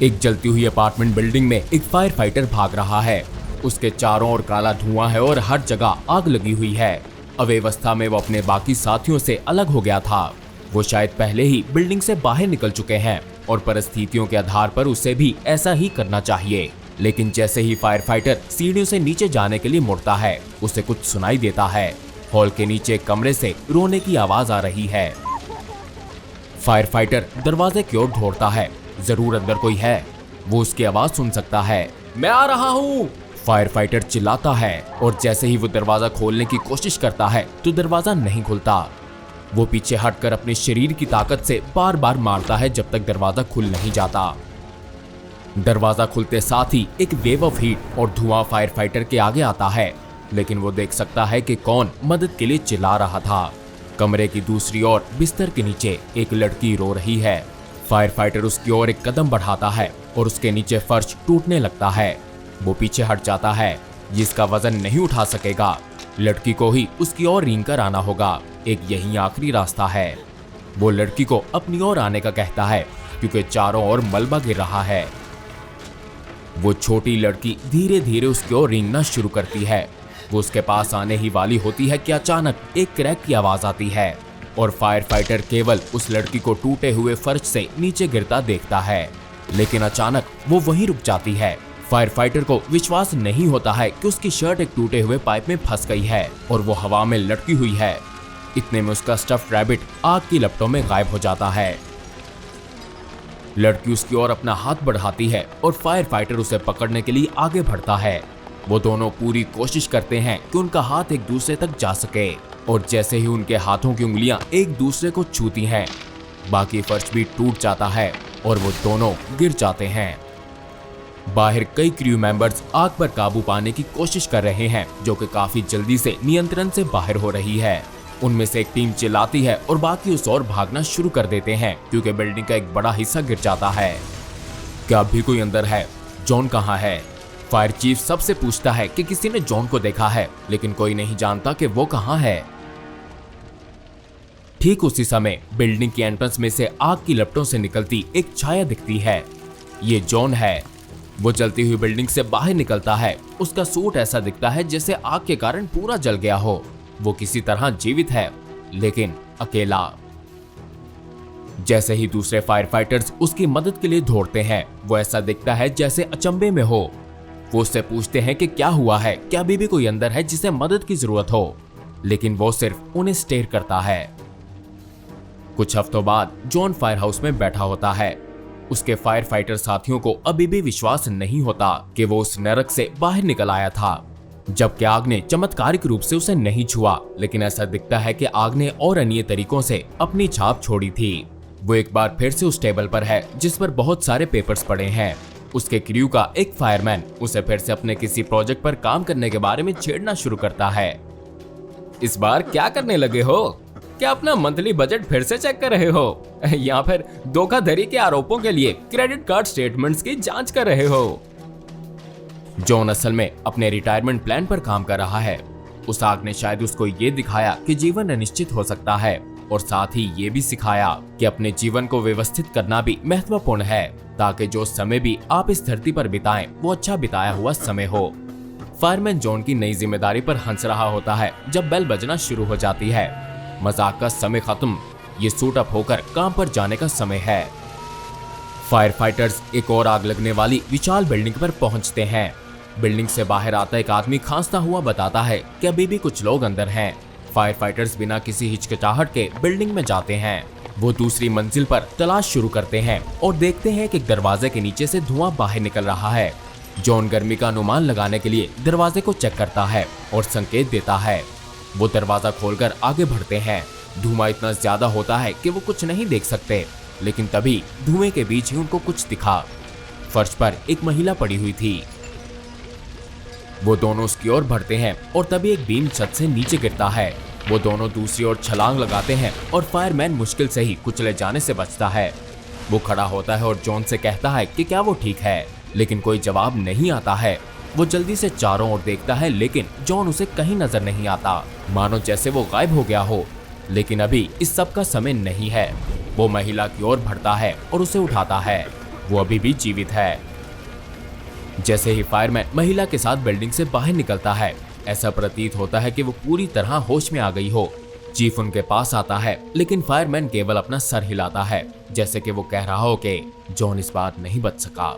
एक जलती हुई अपार्टमेंट बिल्डिंग में एक फायर फाइटर भाग रहा है। उसके चारों ओर काला धुआं है और हर जगह आग लगी हुई है। अव्यवस्था में वो अपने बाकी साथियों से अलग हो गया था। वो शायद पहले ही बिल्डिंग से बाहर निकल चुके हैं और परिस्थितियों के आधार पर उसे भी ऐसा ही करना चाहिए। लेकिन जैसे ही फायर फाइटर सीढ़ियों से नीचे जाने के लिए मुड़ता है, उसे कुछ सुनाई देता है। हॉल के नीचे एक कमरे से रोने की आवाज आ रही है। फायर फाइटर दरवाजे की ओर दौड़ता है। जरूर अंदर कोई है, वो उसकी आवाज सुन सकता है। मैं आ रहा हूँ, फायर फाइटर चिल्लाता है और जैसे ही वो दरवाजा खोलने की कोशिश करता है तो दरवाजा नहीं खुलता। वो पीछे हटकर अपने शरीर की ताकत से बार बार मारता है जब तक दरवाजा खुल नहीं जाता। दरवाजा खुलते साथ ही एक वेव ऑफ हीट और धुआं फायर फाइटर के आगे आता है, लेकिन वो देख सकता है कि कौन मदद के लिए चिल्ला रहा था। कमरे की दूसरी ओर बिस्तर के नीचे एक लड़की रो रही है। फायर फाइटर उसकी ओर एक कदम बढ़ाता है और उसके नीचे फर्श टूटने लगता है। वो पीछे हट जाता है, जिसका वजन नहीं उठा सकेगा। लड़की को ही उसकी ओर रेंग कर आना होगा, एक यही आखिरी रास्ता है। वो लड़की को अपनी ओर आने का कहता है क्योंकि चारों ओर मलबा गिर रहा है। वो छोटी लड़की धीरे धीरे उसकी ओर रेंगना शुरू करती है। वो उसके पास आने ही वाली होती है कि अचानक एक क्रैक की आवाज आती है और फायर फाइटर केवल उस लड़की को टूटे हुए फर्श से नीचे गिरता देखता है। लेकिन अचानक वो वहीं रुक जाती है। फायर फाइटर को विश्वास नहीं होता है कि उसकी शर्ट एक टूटे हुए पाइप में फंस गई है और वो हवा में लटकी हुई है। इतने में उसका स्टफ्ड रैबिट आग की लपटों में गायब हो जाता है। लड़की उसकी ओर अपना हाथ बढ़ाती है और फायर फाइटर उसे पकड़ने के लिए आगे बढ़ता है। वो दोनों पूरी कोशिश करते हैं कि उनका हाथ एक दूसरे तक जा सके और जैसे ही उनके हाथों की उंगलियां एक दूसरे को छूती हैं, बाकी फर्श भी टूट जाता है और वो दोनों गिर जाते हैं। बाहर कई क्रू मेंबर्स आग पर काबू पाने की कोशिश कर रहे हैं, जो कि काफी जल्दी से नियंत्रण से बाहर हो रही है। उनमें से एक टीम चिल्लाती है और बाकी उस ओर भागना शुरू कर देते हैं क्योंकि बिल्डिंग का एक बड़ा हिस्सा गिर जाता है। क्या अभी कोई अंदर है? जॉन कहाँ है? फायर चीफ सबसे पूछता है कि किसी ने जॉन को देखा है, लेकिन कोई नहीं जानता कि वो कहाँ है। ठीक उसी समय बिल्डिंग की एंट्रेंस में से आग की लपटों से निकलती एक छाया दिखती है। ये जॉन है। वो जलती हुई बिल्डिंग से बाहर निकलता है। उसका सूट ऐसा दिखता है जैसे आग के कारण पूरा जल गया हो। वो किसी तरह जीवित है, लेकिन अकेला। जैसे ही दूसरे फायर फाइटर्स उसकी मदद के लिए दौड़ते हैं, वो ऐसा दिखता है जैसे अचंभे में हो। वो उससे पूछते हैं कि क्या हुआ है, क्या अभी भी कोई अंदर है जिसे मदद की जरूरत हो, लेकिन वो सिर्फ उन्हें स्टेयर करता है। कुछ हफ्तों बाद जॉन फायर हाउस में बैठा होता है। उसके फायर फाइटर साथियों को अभी भी विश्वास नहीं होता कि वो उस नरक से बाहर निकल आया था, जबकि आग ने चमत्कारिक रूप से उसे नहीं छुआ। लेकिन ऐसा दिखता है कि आग ने और अन्य तरीकों से अपनी छाप छोड़ी थी। वो एक बार फिर से उस टेबल पर है जिस पर बहुत सारे पेपर्स पड़े हैं। उसके क्रू का एक फायरमैन उसे फिर से अपने किसी प्रोजेक्ट पर काम करने के बारे में छेड़ना शुरू करता है। इस बार क्या करने लगे हो? क्या अपना मंथली बजट फिर से चेक कर रहे हो या फिर धोखाधड़ी के आरोपों के लिए क्रेडिट कार्ड स्टेटमेंट्स की जांच कर रहे हो? जॉन असल में अपने रिटायरमेंट प्लान पर काम कर रहा है। उस आग ने शायद उसको ये दिखाया कि जीवन अनिश्चित हो सकता है और साथ ही ये भी सिखाया कि अपने जीवन को व्यवस्थित करना भी महत्वपूर्ण है, ताकि जो समय भी आप इस धरती पर बिताएं वो अच्छा बिताया हुआ समय हो। फायरमैन जॉन की नई जिम्मेदारी पर हंस रहा होता है जब बेल बजना शुरू हो जाती है। मजाक का समय खत्म, ये सूट अप होकर काम पर जाने का समय है। फायर फाइटर्स एक और आग लगने वाली विशाल बिल्डिंग पर पहुंचते हैं। बिल्डिंग से बाहर आता एक आदमी खांसता हुआ बताता है कि अभी भी कुछ लोग अंदर हैं। फायर फाइटर्स बिना किसी हिचकिचाहट के बिल्डिंग में जाते हैं। वो दूसरी मंजिल पर तलाश शुरू करते हैं और देखते हैं कि दरवाजे के नीचे से धुआं बाहर निकल रहा है। जॉन गर्मी का अनुमान लगाने के लिए दरवाजे को चेक करता है और संकेत देता है। वो दरवाजा खोलकर आगे बढ़ते हैं। धुआं इतना ज्यादा होता है कि वो कुछ नहीं देख सकते, लेकिन तभी धुएं के बीच ही उनको कुछ दिखा। फर्श पर एक महिला पड़ी हुई थी। वो दोनों उसकी ओर बढ़ते हैं और तभी एक बीम छत से नीचे गिरता है। वो दोनों दूसरी ओर छलांग लगाते हैं और फायरमैन मुश्किल से ही कुचले जाने से बचता है। वो खड़ा होता है और जॉन से कहता है कि क्या वो ठीक है, लेकिन कोई जवाब नहीं आता है। वो जल्दी से चारों ओर देखता है, लेकिन जॉन उसे कहीं नजर नहीं आता, मानो जैसे वो गायब हो गया हो। लेकिन अभी इस सब का समय नहीं है। वो महिला की ओर बढ़ता है और उसे उठाता है। वो अभी भी जीवित है। जैसे ही फायरमैन महिला के साथ बिल्डिंग से बाहर निकलता है, ऐसा प्रतीत होता है कि वो पूरी तरह होश में आ गई हो। चीफ उनके पास आता है, लेकिन फायरमैन केवल अपना सर हिलाता है, जैसे कि वो कह रहा हो कि जॉन इस बार नहीं बच सका।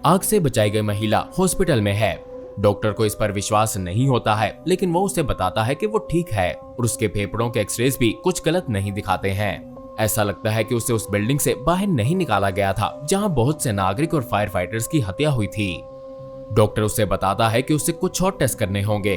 आग से बचाई गई महिला हॉस्पिटल में है। डॉक्टर को इस पर विश्वास नहीं होता है, लेकिन वो उसे बताता है कि वो ठीक है और उसके फेफड़ों के एक्सरेज भी कुछ गलत नहीं दिखाते हैं। ऐसा लगता है कि उसे उस बिल्डिंग से बाहर नहीं निकाला गया था जहां बहुत से नागरिक और फायर फाइटर्स की हत्या हुई थी। डॉक्टर उसे बताता है कि उसे कुछ और टेस्ट करने होंगे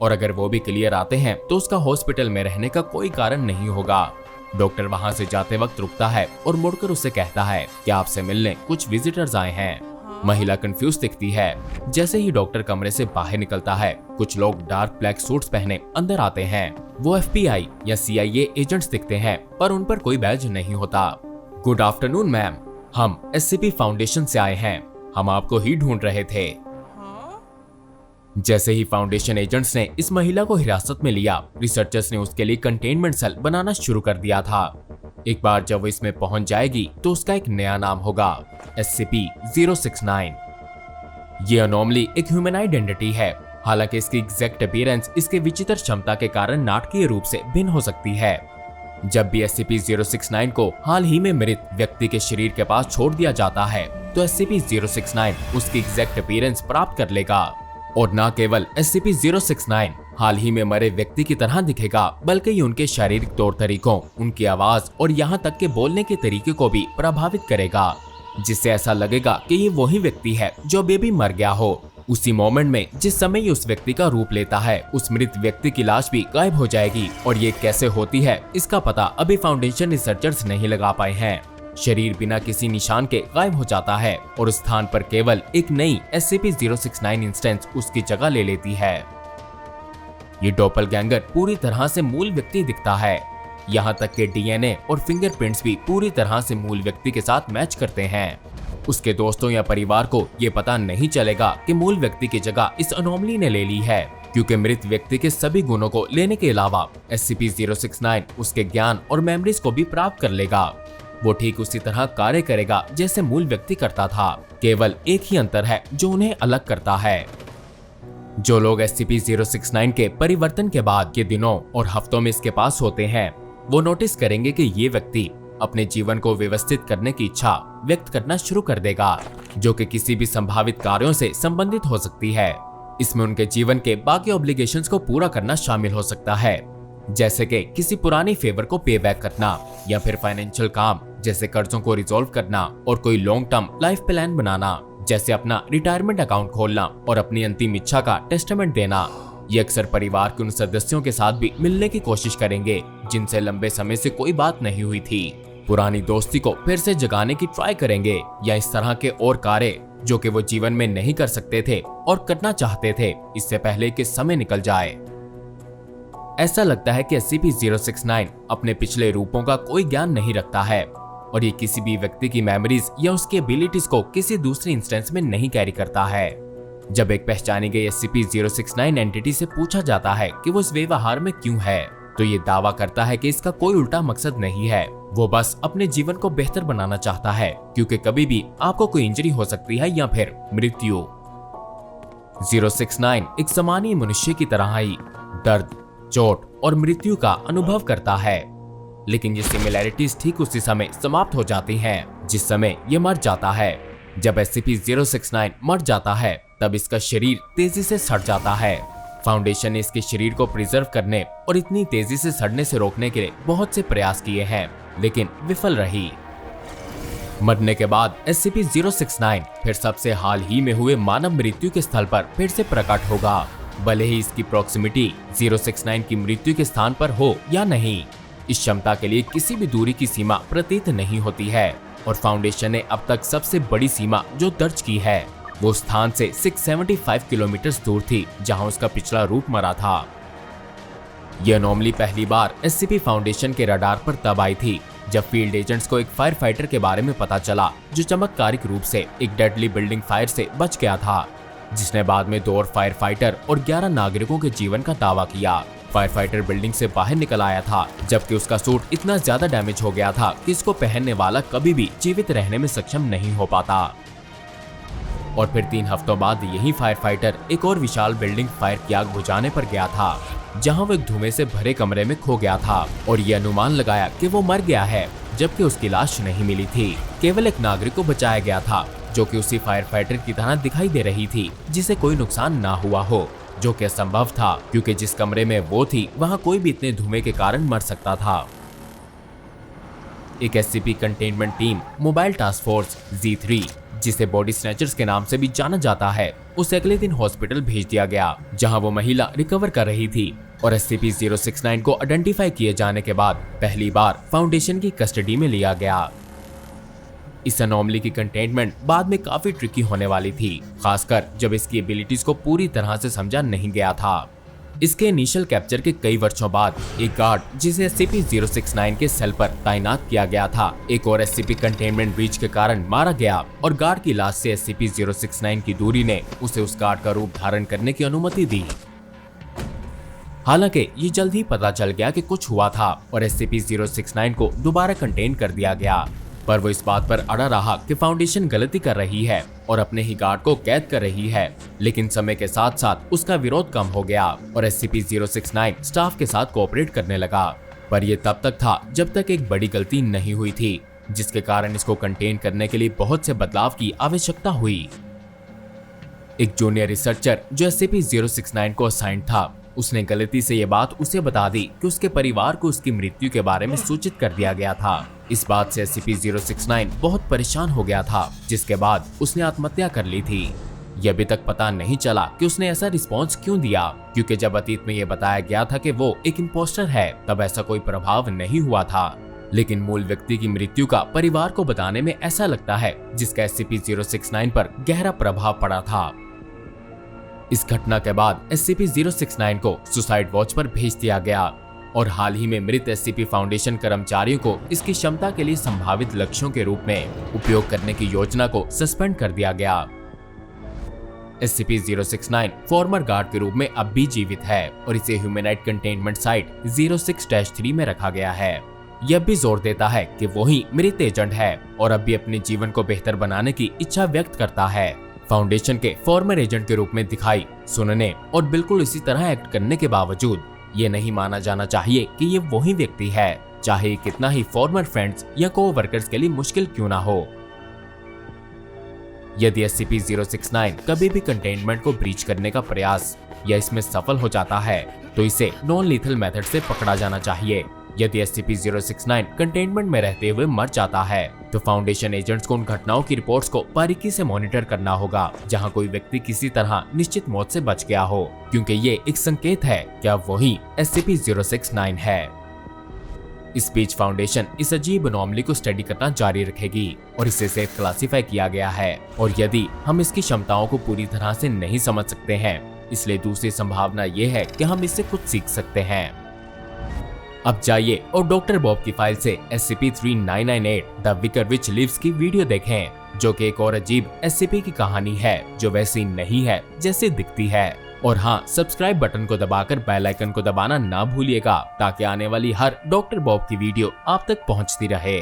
और अगर वो भी क्लियर आते हैं तो उसका हॉस्पिटल में रहने का कोई कारण नहीं होगा। डॉक्टर वहां से जाते वक्त रुकता है और मुड़कर उसे कहता है कि आपसे मिलने कुछ विजिटर्स आए हैं। महिला कंफ्यूज दिखती है। जैसे ही डॉक्टर कमरे से बाहर निकलता है, कुछ लोग डार्क ब्लैक सूट्स पहने अंदर आते हैं। वो FBI या CIA एजेंट्स दिखते हैं, पर उन पर कोई बैज नहीं होता। गुड आफ्टरनून मैम, हम SCP फाउंडेशन से आए हैं, हम आपको ही ढूंढ रहे थे। जैसे ही फाउंडेशन एजेंट्स ने इस महिला को हिरासत में लिया, रिसर्चर्स ने उसके लिए कंटेनमेंट सेल बनाना शुरू कर दिया था। एक बार जब वो इसमें पहुंच जाएगी तो उसका एक नया नाम होगा, SCP-069। ये अनोमली एक ह्यूमनॉइड एंटिटी है। हालांकि इसकी एग्जैक्ट अपीयरेंस इसके विचित्र क्षमता के कारण नाटकीय रूप से भिन्न हो सकती है। जब भी SCP-069 को हाल ही में मृत व्यक्ति के शरीर के पास छोड़ दिया जाता है, तो SCP-069 उसकी एग्जैक्ट अपीयरेंस प्राप्त कर लेगा। और न केवल SCP-069 हाल ही में मरे व्यक्ति की तरह दिखेगा, बल्कि ये उनके शारीरिक तौर तरीकों, उनकी आवाज और यहाँ तक के बोलने के तरीके को भी प्रभावित करेगा, जिससे ऐसा लगेगा कि ये वही व्यक्ति है जो बेबी मर गया हो। उसी मोमेंट में जिस समय ये उस व्यक्ति का रूप लेता है, उस मृत व्यक्ति की लाश भी गायब हो जाएगी। और ये कैसे होती है, इसका पता अभी फाउंडेशन रिसर्चर्स नहीं लगा पाए हैं। शरीर बिना किसी निशान के गायब हो जाता है और उस स्थान पर केवल एक नई SCP-069 इंस्टेंस उसकी जगह ले लेती है। ये डॉपलगैंगर पूरी तरह से मूल व्यक्ति दिखता है। यहाँ तक के DNA और फिंगरप्रिंट्स भी पूरी तरह से मूल व्यक्ति के साथ मैच करते हैं। उसके दोस्तों या परिवार को ये पता नहीं चलेगा कि मूल व्यक्ति की जगह इस अनोमली ने ले ली है, क्योंकि मृत व्यक्ति के सभी गुणों को लेने के अलावा SCP-069 उसके ज्ञान और मेमोरीज को भी प्राप्त कर लेगा। वो ठीक उसी तरह कार्य करेगा जैसे मूल व्यक्ति करता था, केवल एक ही अंतर है जो उन्हें अलग करता है। जो लोग SCP-069 के परिवर्तन के बाद के दिनों और हफ्तों में इसके पास होते हैं, वो नोटिस करेंगे कि ये व्यक्ति अपने जीवन को व्यवस्थित करने की इच्छा व्यक्त करना शुरू कर देगा, जो कि किसी भी संभावित कार्यों से संबंधित हो सकती है। इसमें उनके जीवन के बाकी ऑब्लिगेशंस को पूरा करना शामिल हो सकता है, जैसे कि किसी पुरानी फेवर को पे बैक करना, या फिर फाइनेंशियल काम जैसे कर्जों को रिजॉल्व करना, और कोई लॉन्ग टर्म लाइफ प्लान बनाना जैसे अपना रिटायरमेंट अकाउंट खोलना और अपनी अंतिम इच्छा का टेस्टामेंट देना। ये अक्सर परिवार के उन सदस्यों के साथ भी मिलने की कोशिश करेंगे जिनसे लंबे समय से कोई बात नहीं हुई थी, पुरानी दोस्ती को फिर से जगाने की ट्राई करेंगे, या इस तरह के और कार्य जो कि वो जीवन में नहीं कर सकते थे और करना चाहते थे इससे पहले कि समय निकल जाए। ऐसा लगता है कि SCP-069 अपने पिछले रूपों का कोई ज्ञान नहीं रखता है और ये किसी भी व्यक्ति की मेमोरीज या उसकी एबिलिटीज को किसी दूसरी इंस्टेंस में नहीं कैरी करता है। जब एक पहचानी गई SCP-069 एंटिटी से पूछा जाता है कि वो इस व्यवहार में क्यों है, तो ये दावा करता है कि इसका कोई उल्टा मकसद नहीं है, वो बस अपने जीवन को बेहतर बनाना चाहता है, क्योंकि कभी भी आपको कोई इंजरी हो सकती है या फिर मृत्यु। 069 एक सामान्य मनुष्य की तरह ही दर्द, चोट और मृत्यु का अनुभव करता है, लेकिन ये सिमिलैरिटीज ठीक उसी समय समाप्त हो जाती हैं जिस समय ये मर जाता है। जब SCP-069 मर जाता है, तब इसका शरीर तेजी से सड़ जाता है। फाउंडेशन ने इसके शरीर को प्रिजर्व करने और इतनी तेजी से सड़ने से रोकने के लिए बहुत से प्रयास किए हैं, लेकिन विफल रही। मरने के बाद SCP-069 फिर सबसे हाल ही में हुए मानव मृत्यु के स्थल पर फिर से प्रकट होगा, भले ही इसकी प्रॉक्सिमिटी 069 की मृत्यु के स्थान पर हो या नहीं। इस क्षमता के लिए किसी भी दूरी की सीमा प्रतीत नहीं होती है, और फाउंडेशन ने अब तक सबसे बड़ी सीमा जो दर्ज की है वो स्थान से 675 किलोमीटर दूर थी जहां उसका पिछला रूप मरा था। यह अनोमली पहली बार SCP फाउंडेशन के रडार पर तब आई थी जब फील्ड एजेंट्स को एक फायर फाइटर के बारे में पता चला जो चमत्कारिक रूप से एक डेडली बिल्डिंग फायर से बच गया था, जिसने बाद में 2 और फायर फाइटर और 11 नागरिकों के जीवन का दावा किया। फायर फाइटर बिल्डिंग से बाहर निकल आया था, जबकि उसका सूट इतना ज्यादा डैमेज हो गया था कि इसको पहनने वाला कभी भी जीवित रहने में सक्षम नहीं हो पाता। और फिर 3 हफ्तों बाद यही फायर फाइटर एक और विशाल बिल्डिंग फायर की आग बुझाने पर गया था, जहां वो एक धुएं से भरे कमरे में खो गया था और ये अनुमान लगाया कि वो मर गया है, जबकि उसकी लाश नहीं मिली थी। केवल एक नागरिक को बचाया गया था, जो कि उसी फायर फाइटर की तरह दिखाई दे रही थी, जिसे कोई नुकसान ना हुआ हो, जो कि असंभव था क्योंकि जिस कमरे में वो थी वहां कोई भी इतने धुएं के कारण मर सकता था। एक SCP containment team mobile task force G3, जिसे बॉडी स्नैचर्स के नाम से भी जाना जाता है, उसे अगले दिन हॉस्पिटल भेज दिया गया, जहां वो महिला रिकवर कर रही थी। और SCP-069 को आइडेंटिफाई किए जाने के बाद पहली बार फाउंडेशन की कस्टडी में लिया गया। इस अनोमली की कंटेनमेंट बाद में काफी ट्रिकी होने वाली थी, खासकर जब इसकी एबिलिटीज को पूरी तरह से समझा नहीं गया था। इसके इनिशियल कैप्चर के कई वर्षों बाद एक गार्ड, जिसे SCP-069 के सेल पर तैनात किया गया था, एक और SCP कंटेनमेंट ब्रीच के कारण मारा गया और गार्ड की लाश से SCP-069 की दूरी ने उसे उस गार्ड का रूप धारण करने की अनुमति दी। हालांकि ये जल्द ही पता चल गया कि कुछ हुआ था और SCP-069 को दोबारा कंटेन कर दिया गया, पर वो इस बात पर अड़ा रहा कि फाउंडेशन गलती कर रही है और अपने ही गार्ड को कैद कर रही है। लेकिन समय के साथ साथ उसका विरोध कम हो गया और SCP-069 स्टाफ के साथ कोऑपरेट करने लगा। पर यह तब तक था जब तक एक बड़ी गलती नहीं हुई थी, जिसके कारण इसको कंटेन करने के लिए बहुत से बदलाव की आवश्यकता हुई। एक जूनियर रिसर्चर जो SCP-069 को असाइन था, उसने गलती से ये बात उसे बता दी कि उसके परिवार को उसकी मृत्यु के बारे में सूचित कर दिया गया था। इस बात से SCP-069 बहुत परेशान हो गया था, जिसके बाद उसने आत्महत्या कर ली थी। यह अभी तक पता नहीं चला कि उसने ऐसा रिस्पॉन्स क्यों दिया, क्योंकि जब अतीत में यह बताया गया था कि वो एक इम्पोस्टर है, तब ऐसा कोई प्रभाव नहीं हुआ था। लेकिन मूल व्यक्ति की मृत्यु का परिवार को बताने में ऐसा लगता है जिसका SCP-069 पर गहरा प्रभाव पड़ा था। इस घटना के बाद SCP-069 को सुसाइड वॉच पर भेज दिया गया और हाल ही में मृत SCP फाउंडेशन कर्मचारियों को इसकी क्षमता के लिए संभावित लक्ष्यों के रूप में उपयोग करने की योजना को सस्पेंड कर दिया गया। SCP-069 फॉर्मर गार्ड के रूप में अब भी जीवित है और इसे ह्यूमैनाइड कंटेनमेंट साइट 06-3 में रखा गया है। यह भी जोर देता है कि वो ही मृत एजेंट है और अब भी अपने जीवन को बेहतर बनाने की इच्छा व्यक्त करता है। फाउंडेशन के फॉर्मर एजेंट के रूप में दिखाई, सुनने और बिल्कुल इसी तरह एक्ट करने के बावजूद ये नहीं माना जाना चाहिए कि ये वही व्यक्ति है, चाहे कितना ही फॉर्मर फ्रेंड्स या को-वर्कर्स के लिए मुश्किल क्यों ना हो। यदि SCP-069 कभी भी कंटेनमेंट को ब्रीच करने का प्रयास या इसमें सफल हो जाता है, तो इसे नॉन लीथल मेथड से पकड़ा जाना चाहिए। यदि SCP-069 कंटेनमेंट में रहते हुए मर जाता है, तो फाउंडेशन एजेंट्स को उन घटनाओं की रिपोर्ट्स को बारीकी से मॉनिटर करना होगा जहां कोई व्यक्ति किसी तरह निश्चित मौत से बच गया हो, क्योंकि ये एक संकेत है कि अब वही SCP-069 है। इस बीच फाउंडेशन इस अजीब अनोमली को स्टडी करना जारी रखेगी और इसे सेफ क्लासिफाई किया गया है। और यदि हम इसकी क्षमताओं को पूरी तरह से नहीं समझ सकते हैं, इसलिए दूसरी संभावना ये है कि हम इससे कुछ सीख सकते हैं। अब जाइए और डॉक्टर बॉब की फाइल से SCP-3998 the wicker witch lives की वीडियो देखें, जो कि एक और अजीब SCP की कहानी है जो वैसी नहीं है जैसे दिखती है। और हाँ, सब्सक्राइब बटन को दबाकर बेल आइकन को दबाना ना भूलिएगा, ताकि आने वाली हर डॉक्टर बॉब की वीडियो आप तक पहुंचती रहे।